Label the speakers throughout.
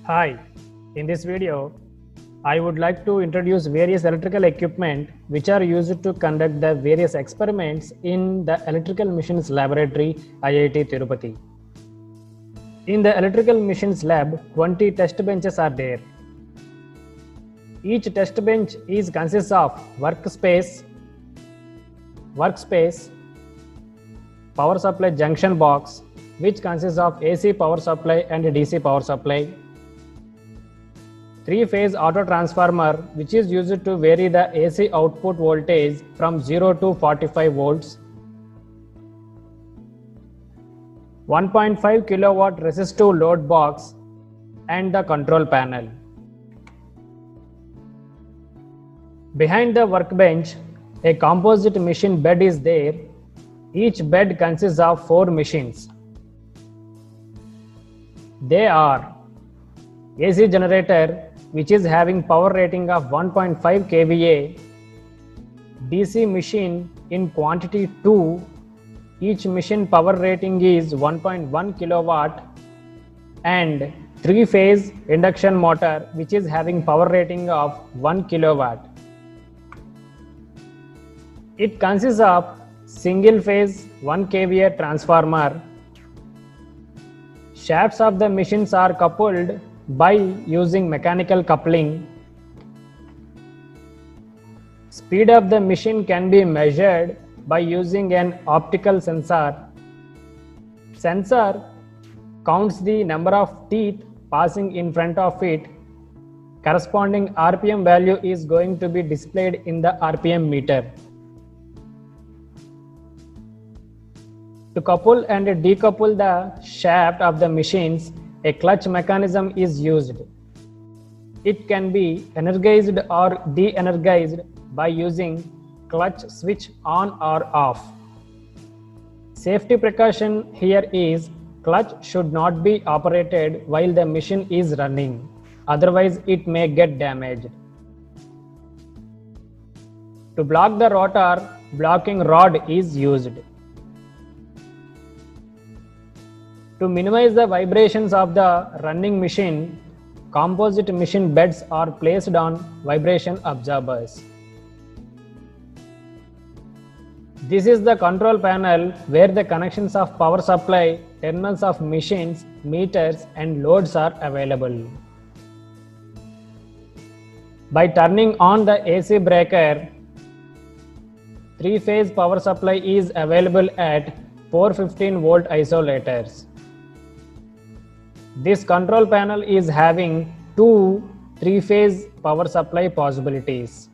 Speaker 1: Hi, in this video, I would like to introduce various electrical equipment which are used to conduct the various experiments in the Electrical Machines Laboratory, IIT Tirupati. In the Electrical Machines Lab, 20 test benches are there. Each test bench consists of workspace, power supply junction box, which consists of AC power supply and DC power supply, 3-phase auto transformer which is used to vary the AC output voltage from 0 to 45 volts, 1.5 kilowatt resistive load box and the control panel. Behind the workbench, a composite machine bed is there. Each bed consists of 4 machines. They are AC generator which is having power rating of 1.5 kVA, DC machine in quantity 2, each machine power rating is 1.1 kilowatt, and 3-phase induction motor which is having power rating of 1 kilowatt. It consists of single phase 1 kVA transformer. Shafts of the machines are coupled by using mechanical coupling. Speed of the machine can be measured by using an optical sensor. Sensor counts the number of teeth passing in front of it. Corresponding RPM value is going to be displayed in the RPM meter. To couple and decouple the shaft of the machines, a clutch mechanism is used. It can be energized or de-energized by using clutch switch on or off. Safety precaution here is clutch should not be operated while the machine is running, otherwise it may get damaged. To block the rotor, blocking rod is used. To minimize the vibrations of the running machine, composite machine beds are placed on vibration absorbers. This is the control panel where the connections of power supply, terminals of machines, meters and loads are available. By turning on the AC breaker, 3-phase power supply is available at 415 volt isolators. This control panel is having 2 3-phase power supply possibilities.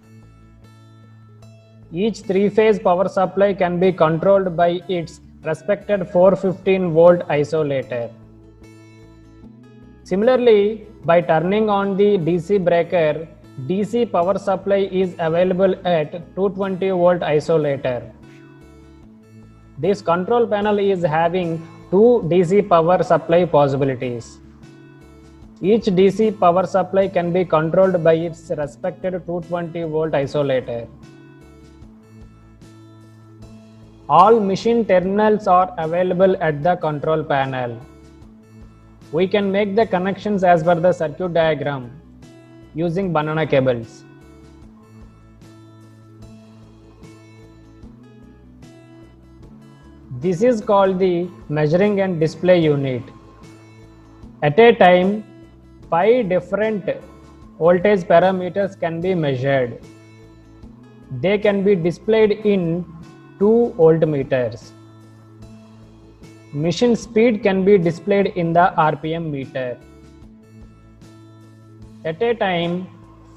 Speaker 1: Each 3-phase power supply can be controlled by its respected 415 volt isolator. Similarly, by turning on the DC breaker, DC power supply is available at 220 volt isolator. This control panel is having 2 DC power supply possibilities. Each DC power supply can be controlled by its respected 220 volt isolator. All machine terminals are available at the control panel. We can make the connections as per the circuit diagram using banana cables. This is called the measuring and display unit. At a time, 5 different voltage parameters can be measured. They can be displayed in 2 voltmeters. Machine speed can be displayed in the RPM meter. At a time,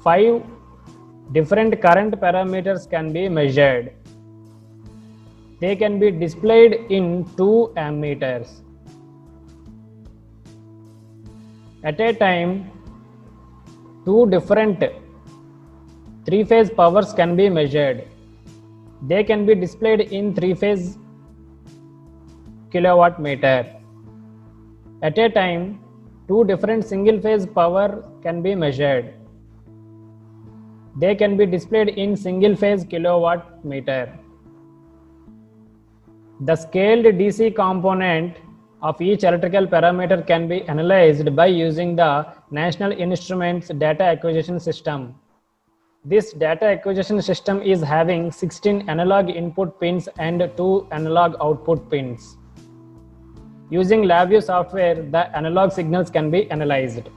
Speaker 1: 5 different current parameters can be measured. They can be displayed in 2 ammeters. At a time, 2 different 3-phase powers can be measured. They can be displayed in 3-phase kilowatt meter. At a time, 2 different single-phase power can be measured. They can be displayed in single-phase kilowatt meter. The scaled DC component of each electrical parameter can be analyzed by using the National Instruments Data Acquisition System. This data acquisition system is having 16 analog input pins and 2 analog output pins. Using LabVIEW software, the analog signals can be analyzed.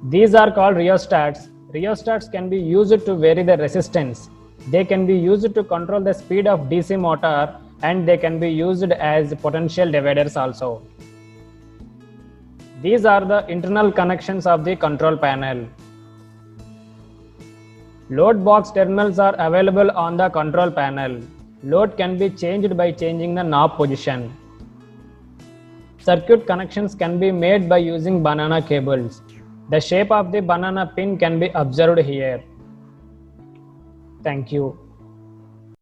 Speaker 1: These are called rheostats. Rheostats can be used to vary the resistance. They can be used to control the speed of DC motor, and they can be used as potential dividers also. These are the internal connections of the control panel. Load box terminals are available on the control panel. Load can be changed by changing the knob position. Circuit connections can be made by using banana cables. The shape of the banana pin can be observed here. Thank you.